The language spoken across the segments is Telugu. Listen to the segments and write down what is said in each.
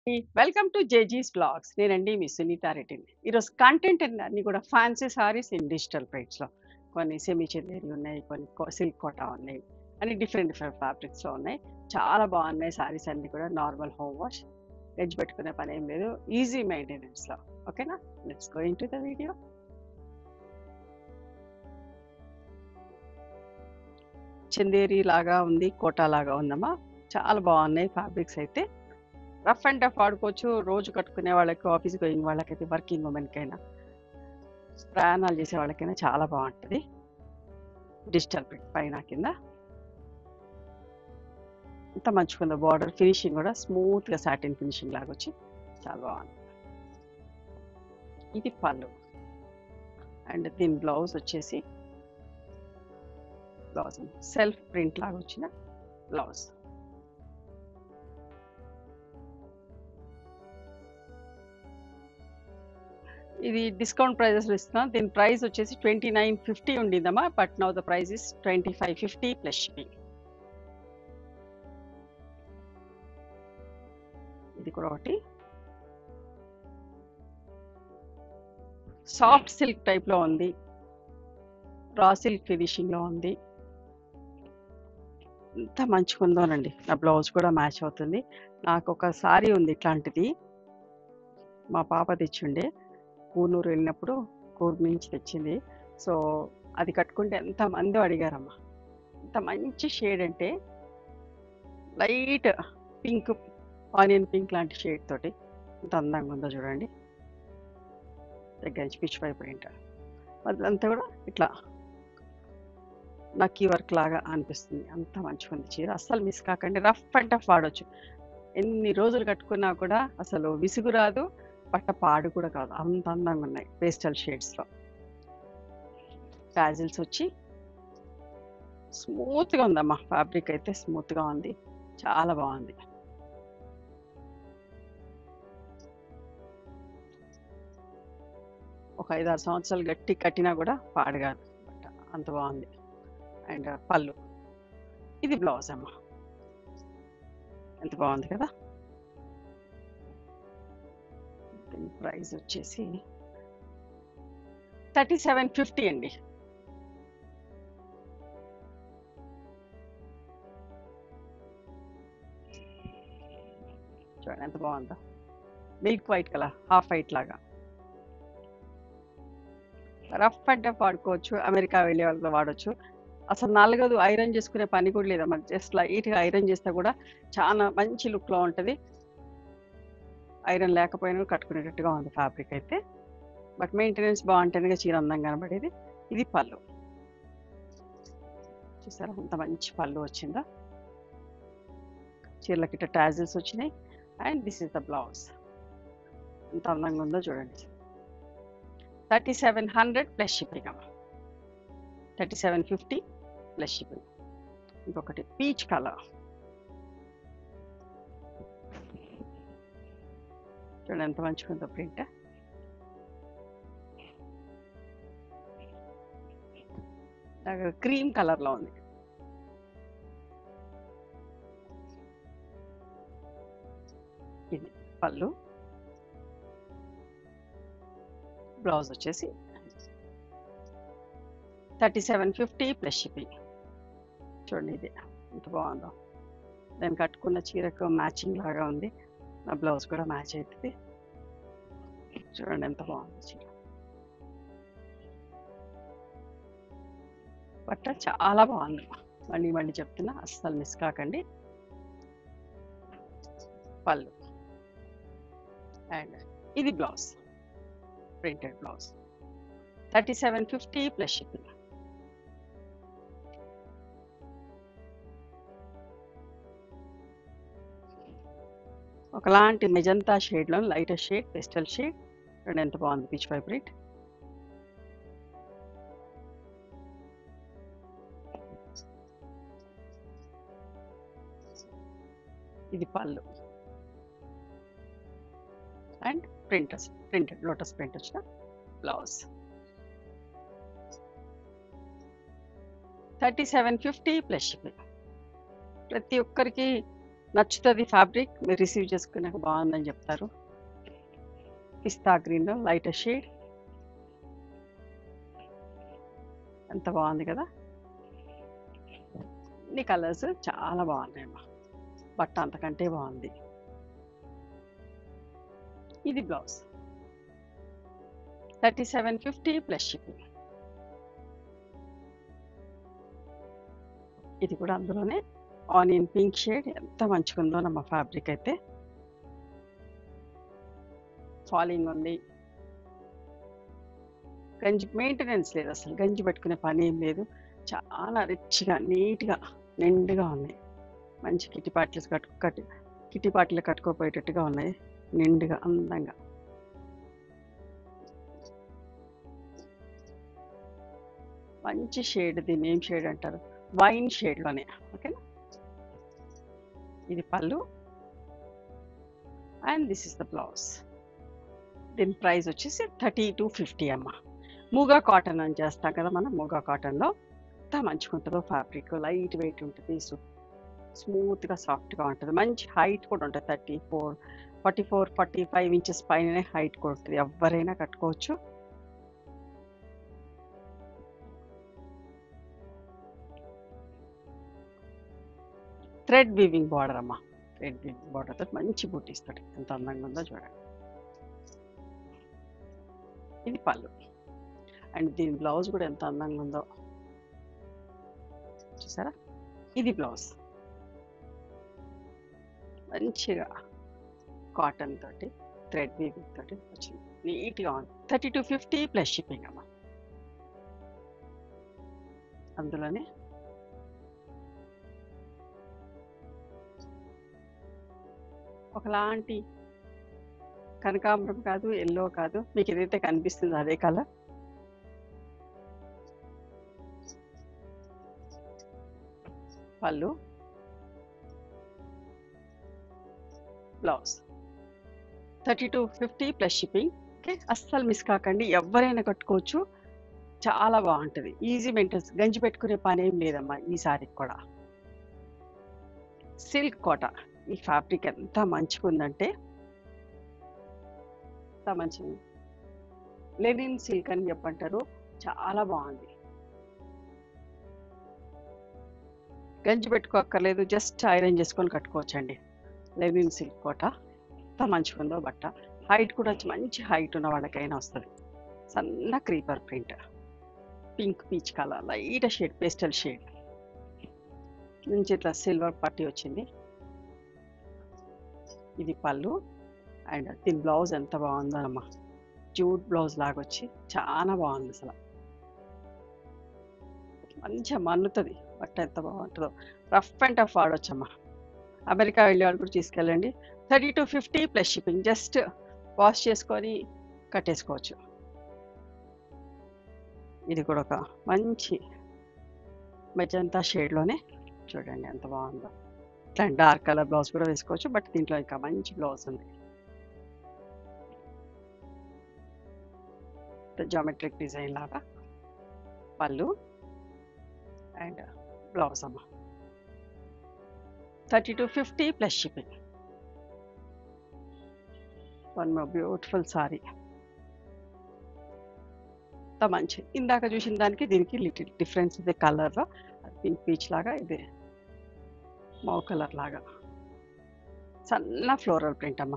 Welcome to జేజీస్ blogs. నేనండి మీ సునీత రెడ్డిని. ఈరోజు కంటెంట్ అన్నీ కూడా ఫ్యాన్సీ సారీస్ ఇన్ డిజిటల్ ప్రింట్స్‌లో. కొన్ని సెమీ చందేరి ఉన్నాయి, కొన్ని సిల్క్ కోటా ఉన్నాయి. అన్ని డిఫరెంట్ డిఫరెంట్ ఫ్యాబ్రిక్స్‌లో ఉన్నాయి. చాలా బాగున్నాయి సారీస్ అన్నీ కూడా. నార్మల్ హోమ్ వాష్, ఎడ్జ్ పెట్టుకునే పని ఏం లేదు. ఈజీ మెయింటెనెన్స్‌లో. ఓకేనా? Let's go into the video. Chanderi లాగా ఉంది, కోటా లాగా ఉందమ్మా. చాలా బాగున్నాయి ఫ్యాబ్రిక్స్ అయితే. రఫ్ అండ్ టఫ్ వాడుకోవచ్చు. రోజు కట్టుకునే వాళ్ళకి, ఆఫీస్ గోయింగ్ వాళ్ళకైతే, వర్కింగ్ ఉమెన్‌కైనా, ప్రయాణాలు చేసే వాళ్ళకైనా చాలా బాగుంటుంది. డిజిటల్ ప్రింట్ పైన కింద అంత మంచిగా బార్డర్ ఫినిషింగ్ కూడా స్మూత్గా సాటిన్ ఫినిషింగ్ లాగా వచ్చి చాలా బాగుంది. ఇది పళ్ళు అండ్ దీని బ్లౌజ్ వచ్చేసి బ్లౌజ్ సెల్ఫ్ ప్రింట్ లాగా వచ్చిన బ్లౌజ్. ఇది డిస్కౌంట్ ప్రైజెస్లో ఇస్తున్నాం. దీని ప్రైస్ వచ్చేసి 2950 ఉండిందమ్మా. But now the price is 2550 plus shipping. ఇది కూడా ఒకటి సాఫ్ట్ సిల్క్ టైప్లో ఉంది. రా సిల్క్ ఫినిషింగ్లో ఉంది. ఎంత మంచిగా ఉందోనండి. నా బ్లౌజ్ కూడా మ్యాచ్ అవుతుంది. నాకు ఒక సారీ ఉంది ఇట్లాంటిది, మా పాప తెచ్చిండే. కూనూరు వెళ్ళినప్పుడు కూర్గ్ నుంచి తెచ్చింది. సో అది కట్టుకుంటే ఎంతమంది అడిగారమ్మా. ఎంత మంచి షేడ్ అంటే లైట్ పింక్, ఆనియన్ పింక్ లాంటి షేడ్ తోటి ఎంత అందంగా ఉందో చూడండి. దగ్గర నుంచి పిచ్ పై ప్రింట్ అదంతా కూడా ఇట్లా నక్కీ వర్క్ లాగా అనిపిస్తుంది. అంత మంచిగా ఉంది చీర. అస్సలు మిస్ కాకండి. రఫ్ అండ్ టఫ్ వాడొచ్చు. ఎన్ని రోజులు కట్టుకున్నా కూడా అసలు విసుగు రాదు, బట్ట పాడు కూడా కాదు. అంత అందంగా ఉన్నాయి పేస్టల్ షేడ్స్లో. టాజిల్స్ వచ్చి స్మూత్గా ఉందమ్మా. ఫ్యాబ్రిక్ అయితే స్మూత్గా ఉంది, చాలా బాగుంది. ఒక 5-6 సంవత్సరాలు గట్టి కట్టినా కూడా పాడు కాదు బట్ట. అంత బాగుంది. అండ్ పళ్ళు. ఇది బ్లౌజ్ అమ్మా. ఎంత బాగుంది కదా. దీని ప్రైస్ వచ్చేసి 3750 అండి. చూడండి ఎంత బాగుందో. Milk white colour, half white లాగా. రఫ్ అండ్ టఫ్ వాడుకోవచ్చు. అమెరికా వెళ్ళే వాళ్ళతో వాడచ్చు. అసలు నలగదు. ఐరన్ చేసుకునే పని కూడా లేదమ్మా. జస్ట్ లైట్గా ఐరన్ చేస్తే కూడా చాలా మంచి లుక్లో ఉంటుంది. ఐరన్ లేకపోయినా కట్టుకునేటట్టుగా ఉంది ఫ్యాబ్రిక్ అయితే. బట్ మెయింటెనెన్స్ బాగుంటేనే చీర అందంగా కనబడేది. ఇది పళ్ళు. చూసారా ఎంత మంచి పళ్ళు వచ్చిందో. చీరలకి ఇట్లా టాజిల్స్ వచ్చినాయి. And this is the blouse. ఎంత అందంగా ఉందో చూడండి. 3700 ప్లస్ షిప్పింగ్ అమ్మా. 3750 ప్లస్ షిప్పింగ్. ఇంకొకటి పీచ్ కలర్. చూడండి ఎంత మంచిగా ఉందో ప్రింట్. క్రీమ్ కలర్లో ఉంది. ఇది పళ్ళు. బ్లౌజ్ వచ్చేసి 3750 ప్లస్ షిప్పింగ్. చూడండి ఇది ఎంత బాగుందో. నేను కట్టుకున్న చీరకు మ్యాచింగ్ లాగా ఉంది. నా బ్లౌజ్ కూడా మ్యాచ్ అవుతుంది. చూడండి ఎంత బాగుంది చీర. బట్ట చాలా బాగుంది. మళ్ళీ మళ్ళీ చెప్తున్నా, అస్సలు మిస్ కాకండి. పళ్ళు అండ్ ఇది blouse, printed blouse. 3750 plus shipping. ఒకలాంటి మెజంతా షేడ్లో లైటర్ షేడ్, పెస్టల్ షేడ్. చూడండి ఎంత బాగుంది పిచ్ పై ప్రింట్. ఇది పళ్ళు అండ్ ప్రింటెడ్ లోటస్ ప్రింట్ వచ్చిన బ్లౌజ్. 3750 plus shipping. ప్రతి ఒక్కరికి నచ్చుతుంది ఫ్యాబ్రిక్. మీరు రిసీవ్ చేసుకున్నాక బాగుందని చెప్తారు. పిస్తా గ్రీన్లో లైటర్ షేడ్, ఎంత బాగుంది కదా. ఇన్ని కలర్స్ చాలా బాగున్నాయమ్మా. బట్ట అంతకంటే బాగుంది. ఇది బ్లౌజ్ 3750 ప్లస్ షిప్పింగ్. ఇది కూడా అందులోనే ఆనియన్ పింక్ షేడ్, ఎంత మంచిగుందో నమ్మ ఫ్యాబ్రిక్ అయితే. ఫాలింగ్ ఉంది. గంజి మెయింటెనెన్స్ లేదు, అసలు గంజి పెట్టుకునే పని ఏం లేదు. చాలా రిచ్గా నీట్గా నిండుగా ఉన్నాయి. మంచి కిట్టి పాటలు కట్టుకోపోయేటట్టుగా ఉన్నాయి, నిండుగా అందంగా. మంచి షేడ్, దీన్ని ఏం షేడ్ అంటారు, వైన్ షేడ్లోనే. ఓకేనా. ఇది పళ్ళు and this is the blouse. దీని ప్రైస్ వచ్చేసి 3250 అమ్మ. మూగా కాటన్ అని చేస్తాం కదా మనం, మూగా కాటన్లో ఎంత మంచిగా ఉంటుందో ఫ్యాబ్రిక్. లైట్ వెయిట్ ఉంటుంది, స్మూత్గా సాఫ్ట్గా ఉంటుంది. మంచి హైట్ కూడా ఉంటుంది, 34, 44, 45 ఇంచెస్ పైననే హైట్ కూడా ఉంటుంది. ఎవరైనా కట్టుకోవచ్చు. థ్రెడ్ వీవింగ్ బార్డర్ అమ్మ. థ్రెడ్ వీవింగ్ బార్డర్తో మంచి బూటీ ఇస్తాడు, ఎంత అందంగా ఉందో చూడండి. ఇది పళ్ళు అండ్ దీని బ్లౌజ్ కూడా ఎంత అందంగా ఉందో చూసారా. ఇది బ్లౌజ్ మంచిగా కాటన్ తోటి థ్రెడ్ వీవింగ్ తోటి వచ్చింది, నీట్గా ఉంది. 3250 ప్లస్ షిప్పింగ్ అమ్మ. అందులోనే ఒకలాంటి కనకాంబరం కాదు, ఎల్లో కాదు, మీకు ఏదైతే కనిపిస్తుందో అదే కలర్. పళ్ళు, బ్లౌజ్ 3250 ప్లస్ షిప్పింగ్. ఓకే, అస్సలు మిస్ కాకండి, ఎవరైనా కట్టుకోవచ్చు, చాలా బాగుంటుంది. ఈజీ మెయింటెనెన్స్, గంజి పెట్టుకునే పని ఏం లేదమ్మా. ఈ సారీకి కూడా సిల్క్ కోట. ఈ ఫ్యాబ్రిక్ ఎంత మంచిగా ఉందంటే, ఎంత మంచిగా, లెనిన్ సిల్క్ అని చెప్పంటారు, చాలా బాగుంది. గంజి పెట్టుకోక్కర్లేదు, జస్ట్ ఐరన్ చేసుకొని కట్టుకోవచ్చండి. లెనిన్ సిల్క్ కోట ఎంత మంచిగా ఉందో బట్ట. హైట్ కూడా మంచి హైట్ ఉన్న వాళ్ళకైనా వస్తుంది. సన్న creeper print, pink peach colour, light shade, pastel shade నుంచి ఇట్లా సిల్వర్ పట్టీ వచ్చింది. ఇది పళ్ళు అండ్ దీని బ్లౌజ్ ఎంత బాగుందో అమ్మా. జూట్ బ్లౌజ్ లాగా వచ్చి చాలా బాగుంది అసలు. మంచిగా మన్నుతుంది బట్ట, ఎంత బాగుంటుందో. రఫ్ అండ్ టఫ్ వాడొచ్చమ్మా. అమెరికా వెళ్ళే వాళ్ళు కూడా తీసుకెళ్ళండి. 3250 ప్లస్ షిప్పింగ్. జస్ట్ వాష్ చేసుకొని కట్టేసుకోవచ్చు. ఇది కూడా ఒక మంచి మెజంతా షేడ్లోనే చూడండి ఎంత బాగుందో. ఇట్లా డార్క్ కలర్ బ్లౌజ్ కూడా వేసుకోవచ్చు, బట్ దీంట్లో ఇంకా మంచి బ్లౌజ్ ఉంది. జామెట్రిక్ డిజైన్ లాగా పళ్ళు అండ్ బ్లౌజ్ అమ్మ. 3250 plus shipping. One more beautiful sorry, ఎంత మంచి. ఇందాక చూసిన దానికి దీనికి లిటిల్ డిఫరెన్స్ ಇದೆ కలర్లో. పింక్ పీచ్ లాగా, ఇది మౌ కలర్ లాగా, సన్న ఫ్లోరల్ ప్రింట్ అమ్మ.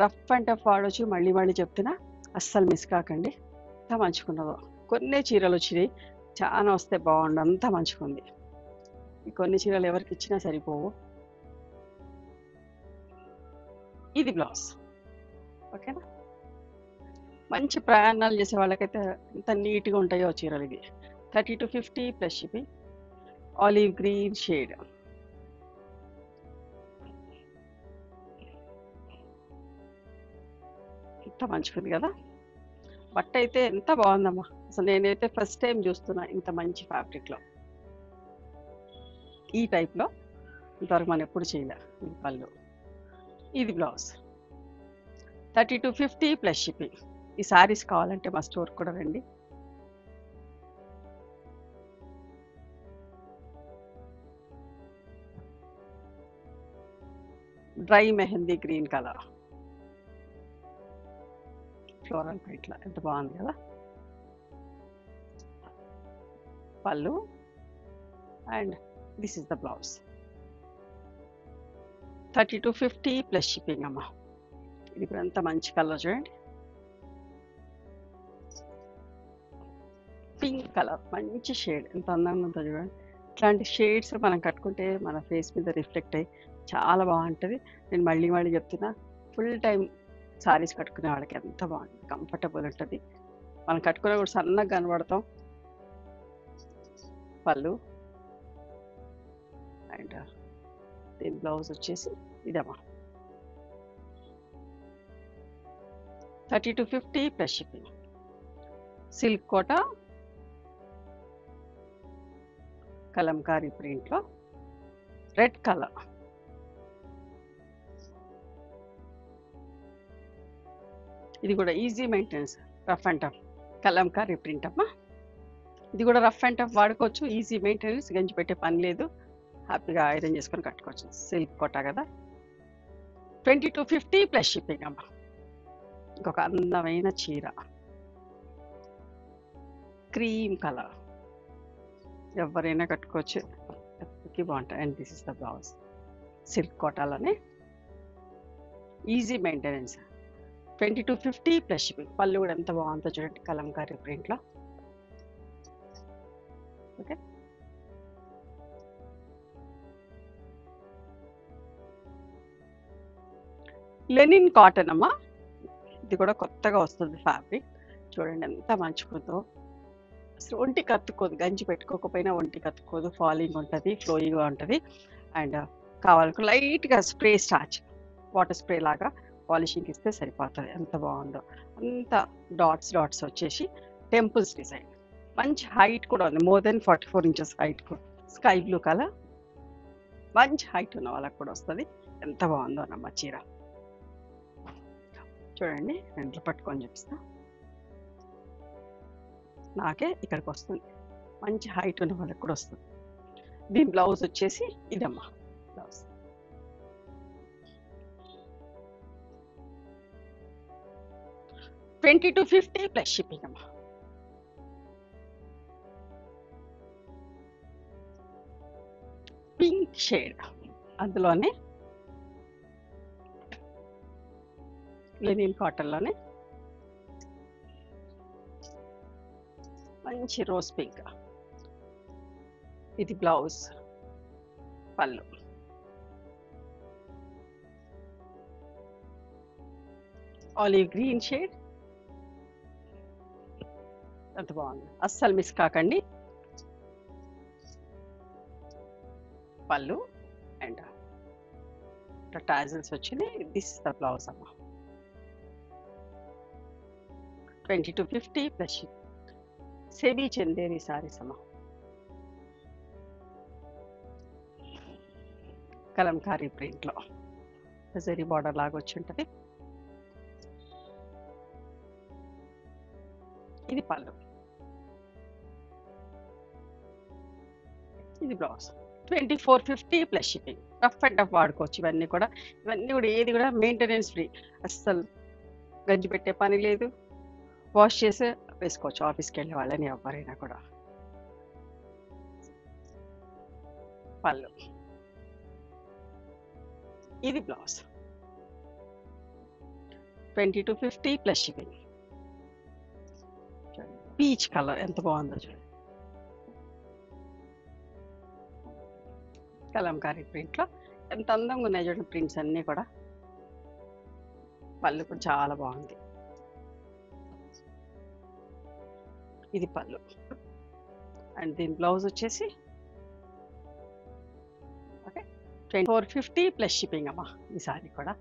రఫ్ అండ్ టఫ్ వాడొచ్చు. మళ్ళీ మళ్ళీ చెప్తున్నా, అస్సలు మిస్ కాకండి, ఎంత మంచుకున్నదో. కొన్ని చీరలు వచ్చినాయి, చాలా వస్తే బాగుండు, అంత మంచుకుంది. ఈ కొన్ని చీరలు ఎవరికి ఇచ్చినా సరిపోవు. ఇది బ్లౌజ్. ఓకేనా. మంచి ప్రయాణాలు చేసే వాళ్ళకైతే ఎంత నీట్గా ఉంటాయో చీరలు ఇవి. 3250 plus shipping. Olive green shade, ఎంత మంచిగుంది కదా. బట్ట అయితే ఎంత బాగుందమ్మా. అసలు నేనైతే ఫస్ట్ టైం చూస్తున్నా ఇంత మంచి ఫ్యాబ్రిక్లో, ఈ టైప్లో ఇంతవరకు మనం ఎప్పుడు చేయలే. ఇది పళ్ళు, ఇది బ్లౌజ్. 3250 plus shipping. ఈ శారీస్ కావాలంటే మా స్టోర్ కూడా రండి. Dry mehndi green colour floral ప్రింట్లో ఎంత బాగుంది కదా. పళ్ళు and this is the blouse. 30 to 50 plus shipping అమ్మా. ఇది కూడా ఎంత మంచి కలర్ చూడండి, పింక్ కలర్ మంచి షేడ్, ఎంత అందంగా ఉందో చూడండి. ఇట్లాంటి షేడ్స్ మనం కట్టుకుంటే మన ఫేస్ మీద రిఫ్లెక్ట్ అయ్యి చాలా బాగుంటుంది. నేను మళ్ళీ మళ్ళీ చెప్తున్నా, ఫుల్ టైం సారీస్ కట్టుకునే వాళ్ళకి ఎంత బాగుంటుంది, కంఫర్టబుల్ ఉంటుంది. మనం కట్టుకునే కూడా సన్నగా కనబడతాం. పళ్ళు అండ్ దీని బ్లౌజ్ వచ్చేసి ఇదమ్మా. 30 to 50 plus shipping. Silk Kota kalamkari ప్రింట్లో రెడ్ కలర్. ఇది కూడా easy maintenance, rough and tough kalamkari print అమ్మా. ఇది కూడా రఫ్ అండ్ టఫ్ వాడుకోవచ్చు, ఈజీ మెయింటెనెన్స్, గంజి పెట్టే పని లేదు, హ్యాపీగా ఐరన్ చేసుకొని కట్టుకోవచ్చు. సిల్క్ కోట కదా. 20 to 50 ప్లస్ షిప్పింగ్ అమ్మా. ఇంకొక అందమైన చీర క్రీమ్ కలర్, ఎవరైనా కట్టుకోవచ్చు, ఎప్పటికీ బాగుంటుంది. And this is the blouse. Silk కోటాలోనే easy maintenance. 20 to 50 plus shipping. పళ్ళు కూడా ఎంత బాగుందో చూడండి, కలంకారీ ప్రింట్లో. ఓకే, లెనిన్ కాటన్ అమ్మా. ఇది కూడా కొత్తగా వస్తుంది ఫ్యాబ్రిక్, చూడండి ఎంత మంచిగుందో. అసలు ఒంటికి కత్తుకోదు, గంజి పెట్టుకోకపోయినా ఒంటికి కత్తుకోదు, ఫాలింగ్ ఉంటుంది, ఫ్లోయింగ్గా ఉంటుంది. అండ్ కావాలకు లైట్గా స్ప్రే స్టార్చ్, వాటర్ స్ప్రే లాగా పాలిషింగ్ ఇస్తే సరిపోతుంది. ఎంత బాగుందో, అంత డాట్స్ డాట్స్ వచ్చేసి టెంపుల్స్ డిజైన్. మంచి హైట్ కూడా ఉంది, మోర్ దెన్ 44 inches హైట్ కూడా. స్కై బ్లూ కలర్, మంచి హైట్ ఉన్న వాళ్ళకి కూడా వస్తుంది. ఎంత బాగుందో అన్నమ్మ చీర చూడండి. నేను పట్టుకొని చూపిస్తా, నాకే ఇక్కడికి వస్తుంది, మంచి హైట్ ఉన్న వాళ్ళకి కూడా వస్తుంది. దీని బ్లౌజ్ వచ్చేసి ఇదమ్మా బ్లౌజ్. $20 to 50 ప్లస్ షిప్పింగ్ అమ్మా. పింక్ షేడ్, అందులోనే లెనిన్ కాటన్లోనే మంచి రోజ్ పింక్. ఇది బ్లౌజ్. పళ్ళు ఆలివ్ గ్రీన్ షేడ్, ఎంత బాగుంది, అస్సలు మిస్ కాకండి. పళ్ళు అండ్ టాజిల్స్ వచ్చినాయి. దిస్ ద బ్లౌజ్ అమ్మా. 20 to 50 plus semi Chanderi saris అమ్మా. కలంకారీ ప్రింట్లో జరీ బార్డర్ లాగా వచ్చి ఉంటుంది. ఇది పళ్ళు, ఇది blouse. 2450 plus shipping. Rough and tough వాడుకోవచ్చు ఇవన్నీ కూడా. ఏది కూడా మెయింటెనెన్స్ ఫ్రీ, అస్సలు గంజి పెట్టే పని లేదు, వాష్ చేసి వేసుకోవచ్చు ఆఫీస్కి వెళ్ళే వాళ్ళని ఎవరైనా కూడా. పళ్ళు, ఇది blouse. 20 to 50 plus shipping. Peach colour ఎంత బాగుందో చూడండి, కలంకారీ ప్రింట్లో ఎంత అందంగా ఉన్నాయి చూడండి ప్రింట్స్ అన్నీ కూడా. పళ్ళు కూడా చాలా బాగుంది. ఇది పళ్ళు అండ్ దీని బ్లౌజ్ వచ్చేసి ఓకే. 2450 ప్లస్ షిప్పింగ్ అమ్మా ఈ సారీ కూడా.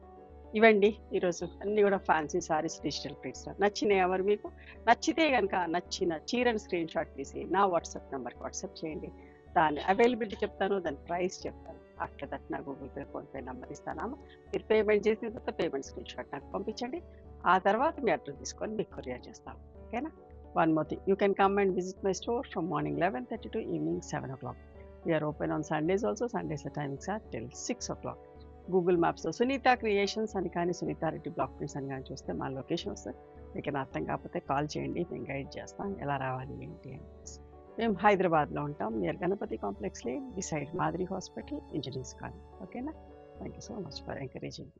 ఇవండి ఈరోజు అన్నీ కూడా ఫ్యాన్సీ సారీస్ డిజిటల్ ప్రింట్స్. నచ్చినాయి ఎవరు మీకు? నచ్చితే కనుక నచ్చిన చీరను స్క్రీన్ షాట్ తీసి నా వాట్సాప్ నెంబర్కి వాట్సాప్ చేయండి. దాని అవైలబిలిటీ చెప్తాను, దాని ప్రైస్ చెప్తాను. ఆఫ్టర్ దట్ నా గూగుల్ పే, ఫోన్పే నెంబర్ ఇస్తాను. మీరు పేమెంట్ చేసిన తర్వాత పేమెంట్ స్క్రీన్ షాట్ నాకు పంపించండి. ఆ తర్వాత మీ అడ్రస్ తీసుకొని మీకు కొరియర్ చేస్తాను. ఓకేనా? One more thing, you can come and visit my store from morning 11:30 to evening 7 o'clock. We are open on Sundays also. Sundays the timings are till 6 o'clock. Google మ్యాప్స్‌లో సునీత క్రియేషన్స్ అని కానీ, సునీతారెడ్డి బ్లాక్ ప్రింట్స్ అని గాని చూస్తే మా లొకేషన్ వస్తది. మీకేమైనా అర్థం కాకపోతే కాల్ చేయండి. మేము గైడ్ చేస్తాం. ఎలా రావాలి ఏంటి అనేసి. మేము హైదరాబాద్‌లో ఉంటాం. Near Ganapathi complex lane beside మాదిరి హాస్పిటల్, ఇంజినీర్స్ కాలనీ. ఓకేనా? Thank you so much for encouraging.